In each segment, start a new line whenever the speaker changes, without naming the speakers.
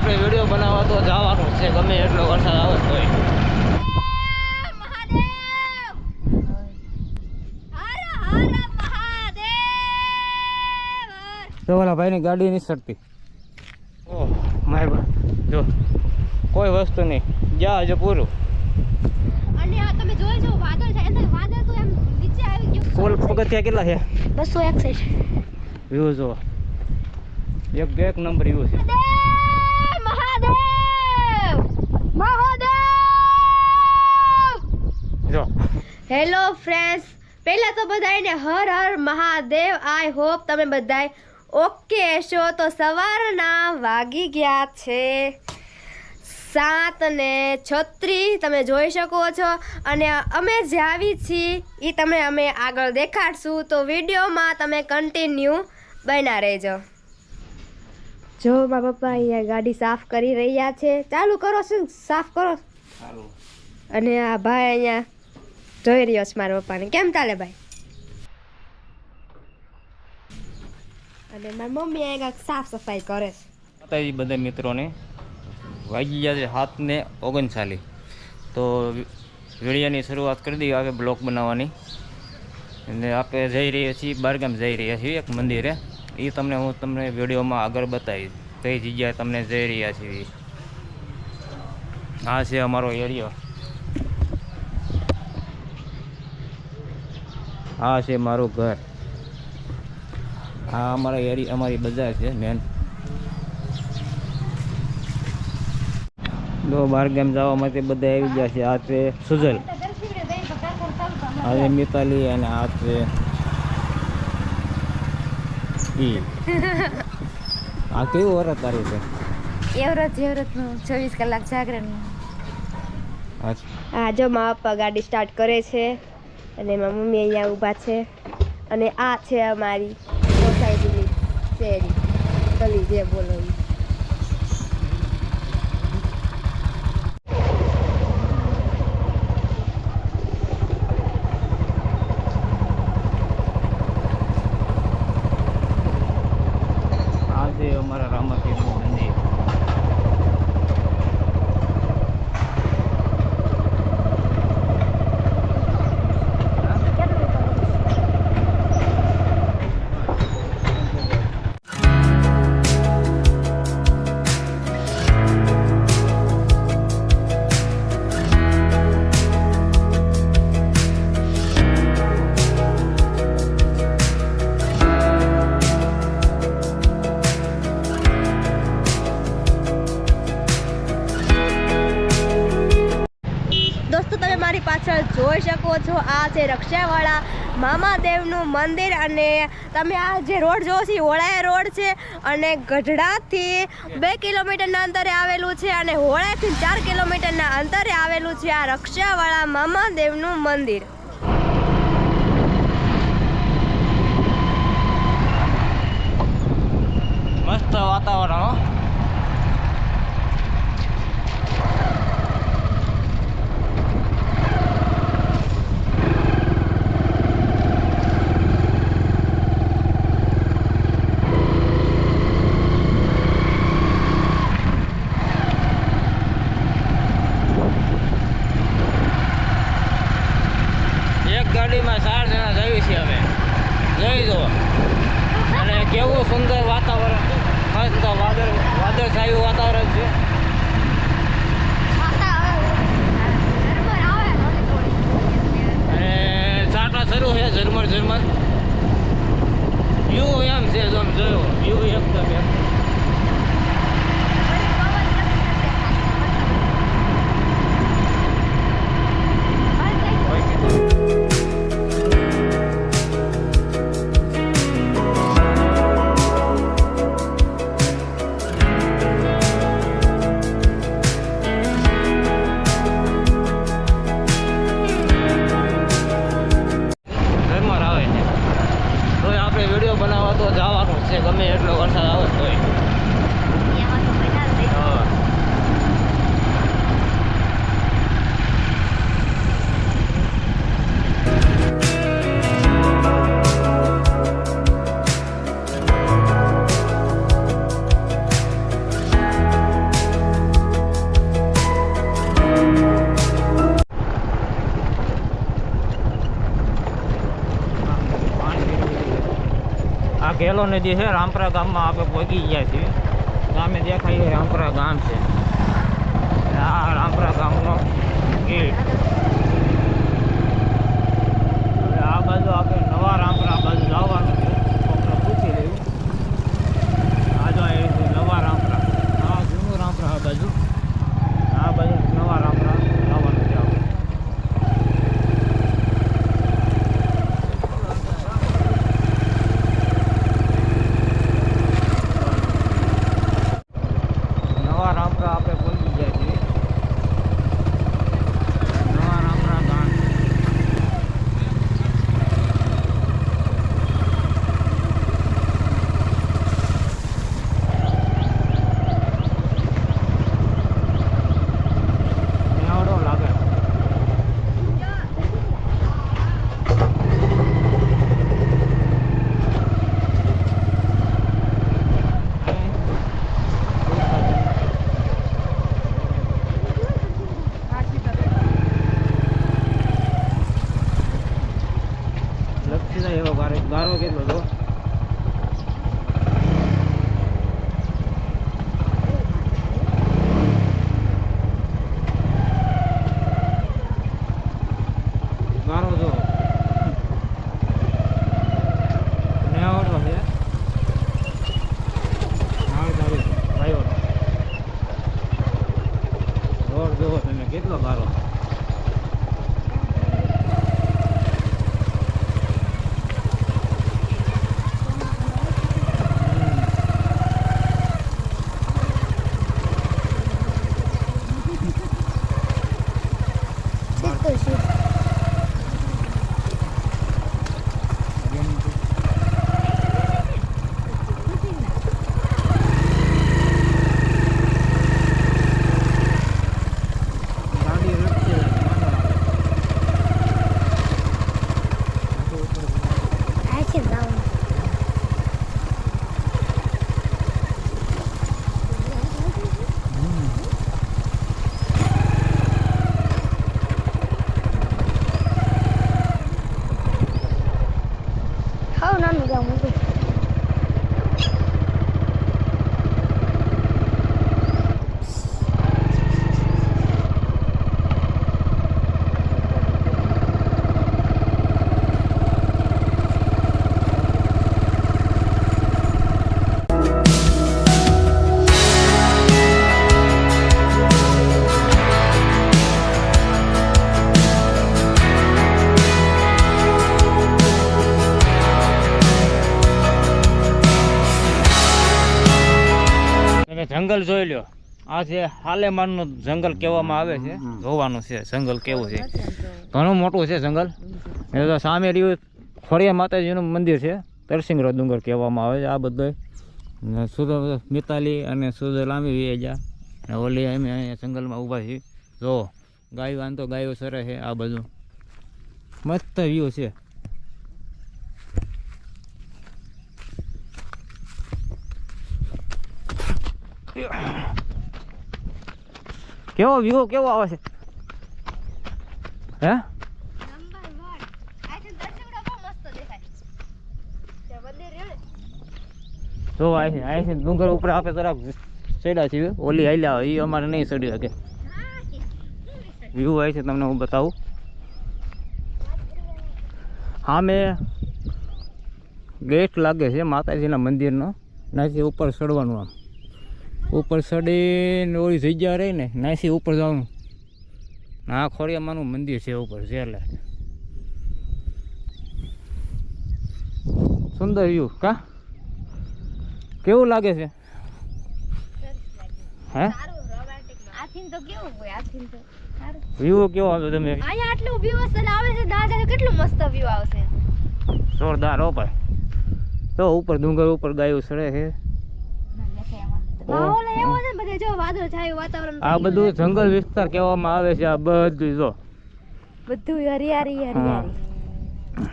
આપણે વિડીયો બનાવવા તો જવાનું છે ગમે એટલો વરસાદ આવે તોય. તો ઓલા ભાઈની ગાડી નહીં સરતી. ઓહ માય જો કોઈ વસ્તુ નહીં, જા હજુ પૂરું.
અને આ તમે જોઈ જો વાદળ છે, એટલે વાદળ તો એમ નીચે આવી ગયું.
સોલ પગથિયા કેટલા છે?
261.
વ્યૂ જો એક નંબર વ્યૂ છે.
મહાદેવ મહાદેવ.
જો
હેલો ફ્રેન્ડ્સ, પહેલા તો બધાને હર હર મહાદેવ. આઈ હોપ તમે બધાય ઓકે હશો. તો સવારના વાગી ગયા છે 7:36 તમે જોઈ શકો છો. અને અમે જે આવી છીએ એ તમે અમે આગળ દેખાડશું, તો વિડીયોમાં તમે કન્ટિન્યુ બન્યા રહેજો. જો મારા પપ્પા અહીંયા ગાડી સાફ કરી રહ્યા છે. ચાલુ કરો, શું સાફ કરો. અને આ ભાઈ અહીંયા જોઈ રહ્યો છે મારા પપ્પાને. કેમ ચાલે ભાઈ? અને મારી મમ્મી અહીંયા સાફ સફાઈ કરે છે.
માતાજી બધા મિત્રોને વાગી ગયા છે 7:39. તો વિડીયોની શરૂઆત કરી દઈએ આગળ બ્લોગ બનાવવાની. અને આપણે જઈ રહ્યા છીએ બારગામ, જઈ રહ્યા છીએ એક મંદિરે. એ હું તમને વિડીયોમાં આગળ બતાવીશ કઈ જગ્યાએ તમને જઈ રહ્યા છીએ. આ છે અમારો એરિયો, આ છે મારું ઘર, આ અમારા એરિયા અમારી બજાર છે મેન. તો બારગામ જવા માટે બધા આવી ગયા છે. આ છે સુજલ, આ છે મિતાલી અને આ છે આ કેવું વરત તારું છે?
એવરતનું 24 કલાક જાગરણ. હા જો મા પપ્પા ગાડી સ્ટાર્ટ કરે છે અને મારી મમ્મી અહીંયા ઊભા છે. અને આ છે અમારી સોસાયટીની શેરી ગલી જે બોલો ઈ.
અમારા રામાપીરનું મંદિર.
મારી પાછળ જોઈ શકો છો આ છે રક્ષાવાળા મામાદેવનું મંદિર. અને તમે આ જે રોડ જોવો છો એ હોળાયા રોડ છે. અને ગઢડાથી 2 કિલોમીટરના અંતરે આવેલું છે અને હોળાથી 4 કિલોમીટરના અંતરે આવેલું છે આ રક્ષાવાળા મામાદેવનું મંદિર.
મસ્ત વાતાવરણ. ગાડીમાં 4 જણા જઈએ છીએ અમે. જોઈ દો અને કેવું સુંદર વાતાવરણ, મસ્ત વાદળછાયું વાતાવરણ છે. અને છાંટા શરૂ છે ઝરમર. વ્યૂ એમ છે, જોયો વ્યૂ એકદમ એમ. બનાવવા તો જવાનું છે ગમે એટલો વરસાદ આવે તોય. કેલો નદી છે રામપરા ગામમાં આપણે પહોંચી ગયા છીએ. સામે દેખાય એ રામપરા ગામ છે. આ રામપરા ગામનો ગેટ. હવે આ બાજુ આપણે નવા રામપરા બાજુ જવાનું છે. આપણે પૂછી લેવું. આ જો એ નવા રામપરા, આ જૂનું રામપરા આ બાજુ નવા રામપરા જવાનું છે આપણે. નવા રામપરા આપણે પહોંચી ગયા છીએ. નવા રામપરા ગામ. મેવડો લાગે. લક્ષી જાય એવો ગારો કેટલો હતો. ગારો જો નેવડો છે. ભાઈઓ રોડ જોવો તમે કેટલો ગારો. જંગલ જોઈ લ્યો. આ છે હાલેમાનનું જંગલ કહેવામાં આવે છે. જોવાનું છે જંગલ કેવું છે. ઘણું મોટું છે જંગલ. એ તો સામે રહ્યું ખોડિયા માતાજીનું મંદિર છે. તરસિંગરો ડુંગર કહેવામાં આવે છે. આ બધો સુધ મિતાલી અને સુધ લાંબી વી જા અને ઓલી અમે અહીંયા જંગલમાં ઊભા છીએ. જો ગાયો આમ તો ગાયો સરે છે. આ બધું મસ્ત વ્યૂ છે. કેવો વ્યૂ કેવો આવે છે હે? જો આય ડુંગર ઉપર આપે જરાક ચડ્યા છીએ. ઓલી હાલ્યા એ અમારે નહીં ચડી શકે. વ્યૂ આવે છે તમને હું બતાવું. સામે ગેટ લાગે છે માતાજીના મંદિરનો. નાથી ઉપર ચડવાનું. આમ ઉપર ચડીને ઓલી જગ્યા રહી ને નાથી ઉપર જવાનું. આ ખોડિયામાનું મંદિર છે ઉપર છે. એટલે સુંદર વ્યૂ કા કેવું લાગે છે હે? વ્યૂ કેવો આવે તમે?
અહીંયા આટલું વ્યૂ આવે છે. દાદા કેટલું મસ્ત વ્યૂ આવશે.
જોરદાર હો ભાઈ. તો ઉપર ડુંગર ઉપર ગાયો ચડે છે. આ બધું જંગલ વિસ્તાર કહેવામાં આવે છે. આ બધું જો
બધું હરિયાળી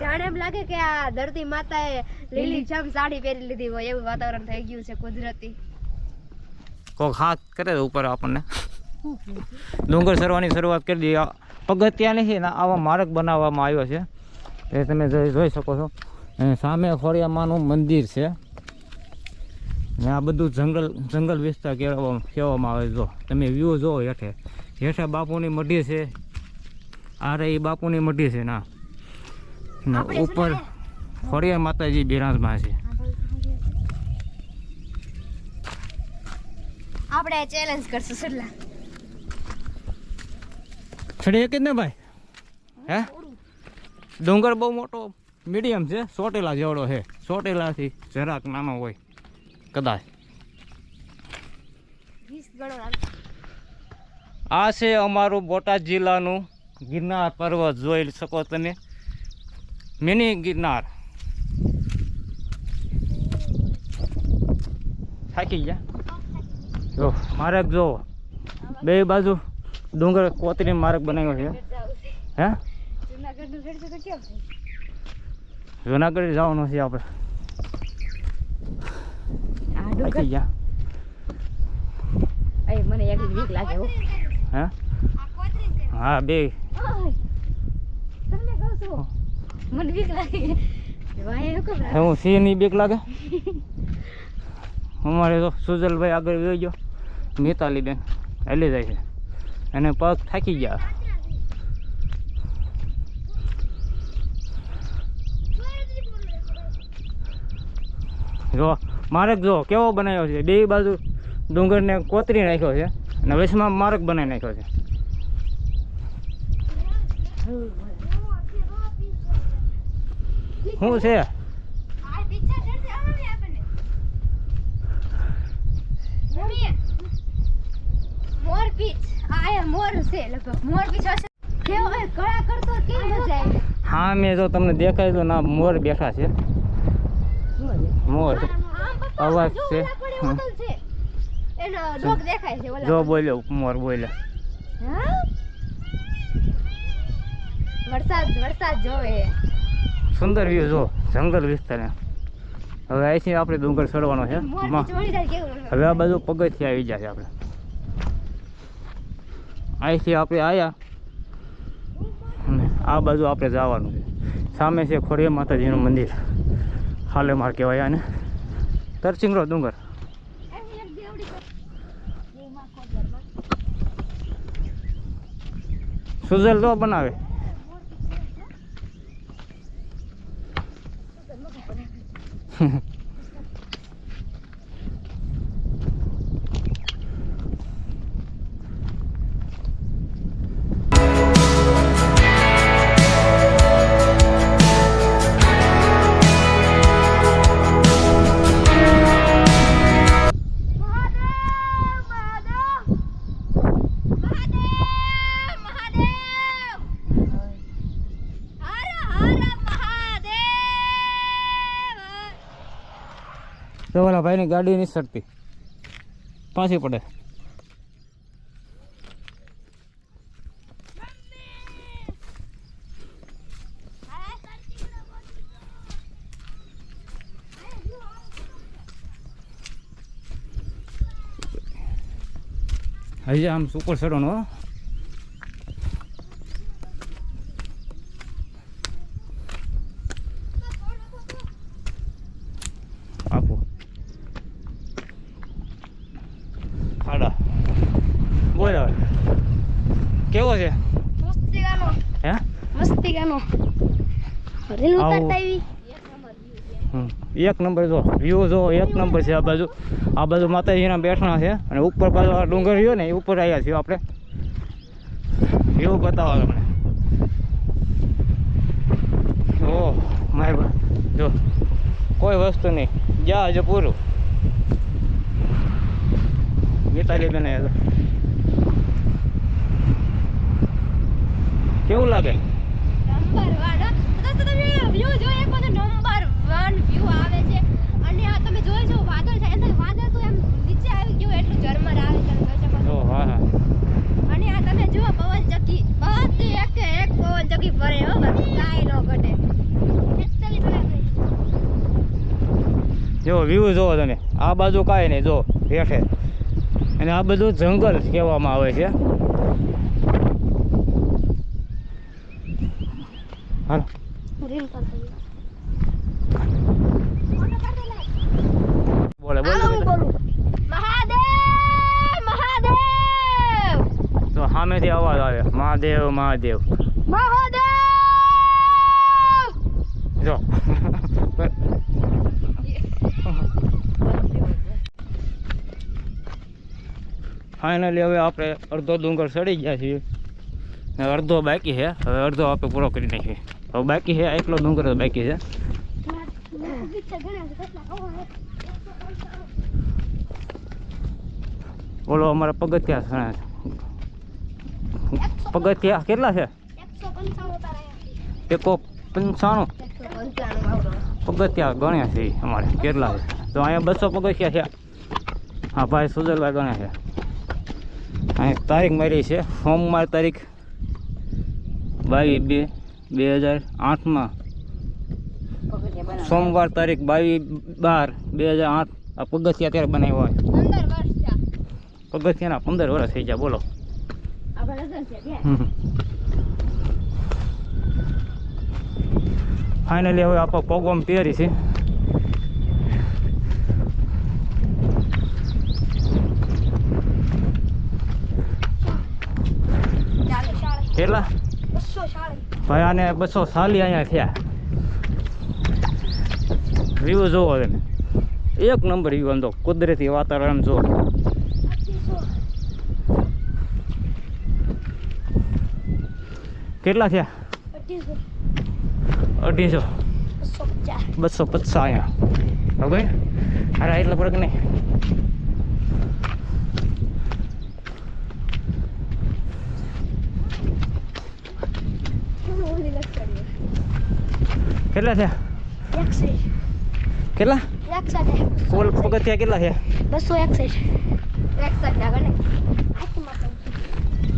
જાણે એમ લાગે કે આ ધરતી માતાએ લીલી છમ સાડી પહેરી લીધી હોય એવું વાતાવરણ થઈ ગયું છે કુદરતી.
કોક હાથ કરે ઉપર આપણને ડુંગર ચડવાની શરૂઆત કરી દીધી. પગથિયા નથી ને આવા માર્ગ બનાવવામાં આવ્યો છે. એ તમે જોઈ શકો છો. અને સામે ખોડિયામાનું મંદિર છે ને આ બધું જંગલ વિસ્તાર કહેવામાં આવે. જો તમે વ્યૂ જુઓ હેઠે બાપુની મઢી છે. આ રહી બાપુની મઢી છે ના ને ઉપર ખોડિયાર માતાજી બિરાજમાન છે.
આપણે ચેલેન્જ કરશું સુરલા.
છડી એક જ ને ભાઈ? હે ડુંગર બહુ મોટો મીડિયમ છે, ચોટીલા જેવડો છે. ચોટીલાથી જરાક નાનો હોય કદાચ. આ છે અમારું બોટાદ જિલ્લાનું ગિરનાર પર્વત. જોઈ શકો તમે, મિની ગિરનાર. થાકી ગયા જો માર્ગ જો બે બાજુ ડુંગર કોતરી માર્ગ બનાવ્યો છે. હે જુનાગઢ જવાનું છે આપણે. થાકી ગયા.
મને એક વીક લાગે.
હે હા બે
તમને કહું છું મને વીક લાગે.
હું સિંહની બીક લાગે. અમારે તો સુજલભાઈ આગળ વહી ગયો, મિતાલી બેન હેલી જાય છે અને પગ થાકી ગયા. જો માર્ગ જો કેવો બનાવ્યો છે. બે બાજુ ડુંગરને કોતરી નાખ્યો છે અને વચમાં માર્ગ બનાવી નાખ્યો છે. શું છે? હા મેં જો તમને દેખાય તો ના મોર બેઠા છે. મોર અવાજ છે. જો બોલ્યો મોર બોલ્યો.
વરસાદ જોવે.
સુંદર વ્યૂ જો જંગલ વિસ્તાર. હવે અહીંથી આપણે ડુંગર ચડવાનો છે. હવે આ બાજુ પગથિયા આવી જાય છે. આપણે અહીંથી આપણે આવ્યા અને આ બાજુ આપણે જવાનું છે. સામે છે ખોડિયાર માતાજીનું મંદિર. હાલેમાર કહેવાય આને. તરચિંગડો ડુંગર. સુજલ તો બનાવે. તો ઓલા ભાઈની ગાડી નહીં સરતી, પાછી પડે. હજી આમ સુપર ચડવાનું હો. આપો ખાડા બોલ હવે કેવો છે?
મસ્તી ગાનો.
હે
મસ્તી ગાનો. રીલ ઉતારતા આવી.
એક નંબર જો વ્યૂ જો એક નંબર છે. આ બાજુ માતાજીના બેઠણા છે અને ઉપર પાછો ડુંગર રહ્યો ને એ ઉપર આવ્યા છીએ આપણે. વ્યૂ બતાવો તમને. ઓહ માય જો કોઈ વસ્તુ નહીં, જા હજુ પૂરું. મિતાલી બેન કેવું લાગે?
નંબર 1 તો તમે વ્યૂ જો એક બધો નંબર 1 વ્યૂ આવે છે. અને આ તમે જોઈ જો વાદળ છે, એટલે વાદળ તો એમ નીચે આવી ગયું એટલું ઝરમર આવે છે. તમે જોઈ શકો છો.
હા હા.
અને આ તમે જુઓ પવન ચક્કી, બધી એક પવન ચક્કી ફરે હો, બસ કાંઈ નો ઘટે.
જો વ્યૂ જોવો તમે. આ બાજુ કાંઈ નહીં જો હેઠે, અને આ બધું જંગલ કહેવામાં આવે છે. હાલો
રીલ કરતા
મહાદેવ મહાદેવ
મહાદેવ
જો ફાઇનલી હવે આપણે અડધો ડુંગર ચડી ગયા છીએ ને અડધો બાકી છે. હવે અડધો આપણે પૂરો કરી નાખીએ. હવે બાકી છે એકલો ડુંગર જ બાકી છે. બોલો અમારા પગથિયા પગથિયા કેટલા છે? 195 પગથિયા ગણ્યા છે અમારે કેટલા છે. તો અહીંયા 200 પગથિયા છે. હા ભાઈ સુજલભાઈ ગણ્યા છે. અહીં તારીખ મારી છે સોમવાર તારીખ 22/2/2008 સોમવાર તારીખ 22/12/2008 આ પગથિયા ત્યારે બનાવ્યા હોય. પગથિયાના 15 વર્ષ થઈ ગયા. બોલો ફાઇનલી હવે આપણે પ્રોગ્રામ તૈયારી છે. કેટલા ભાઈ? આને 240 અહીંયા થયા. વ્યૂ જોવો તમે, એક નંબર વ્યૂ. આમ તો કુદરતી વાતાવરણ જો. કેટલા થયા? 250 250 અહીંયા. હવે અરે એટલા ફરક નહીં. કેટલા થયા? કેટલા કોલ પગથિયા કેટલા થયા?
261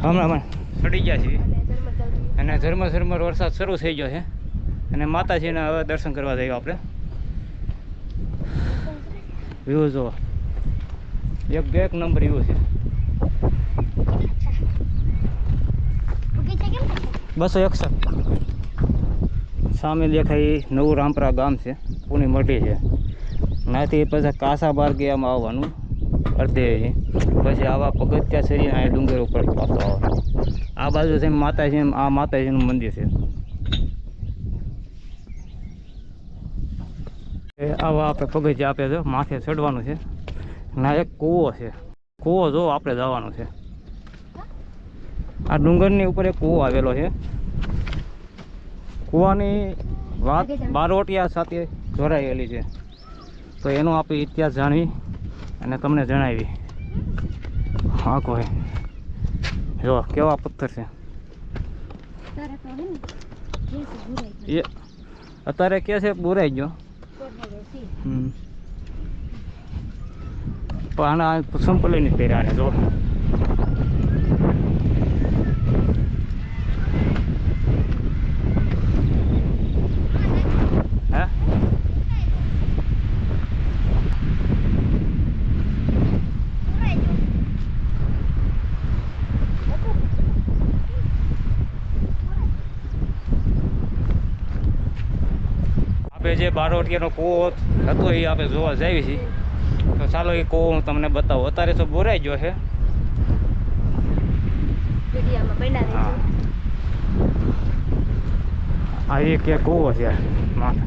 હમણાં ચડી ગયા છીએ અને ઝરમર ઝરમર વરસાદ શરૂ થઈ ગયો છે અને માતાજીના હવે દર્શન કરવા જઈએ આપણે. વ્યૂ જો એક નંબર વ્યૂ છે. 261 સામે દેખાય નવું રામપરા ગામ છે. પૂની મઢી છે. નાથી પછી કાસા બારગીયામાં આવવાનું અડધે. પછી આવા પગથિયા ચડીને આ ડુંગર ઉપર પાછો આવવાનું. આ બાજુ છે માતાજી, આ માતાજીનું મંદિર છે. આવા આપણે પગથિયા આપે છે, માથે ચડવાનું છે. ના એક કૂવો છે. કૂવો જો આપણે જવાનું છે. આ ડુંગરની ઉપર એક કૂવો આવેલો છે. કૂવાની વાત બારોટિયા સાથે જોડાયેલી છે. તો એનો આપણે ઇતિહાસ જાણવી અને તમને જણાવી. હા કોઈ જો કેવા પથ્થર છે એ અત્યારે કે છે બોરાઈ ગયો. પણ આના સંપલે નહીં પહેર્યા જો. હે આપણે જે બારોટિયાનો કૂવો હતો એ આપણે જોવા જઈએ છીએ. તો ચાલો એ કૂવો હું તમને બતાવું. અત્યારે તો બોરાઈ ગયો છે. આ એક કૂવો છે માથે.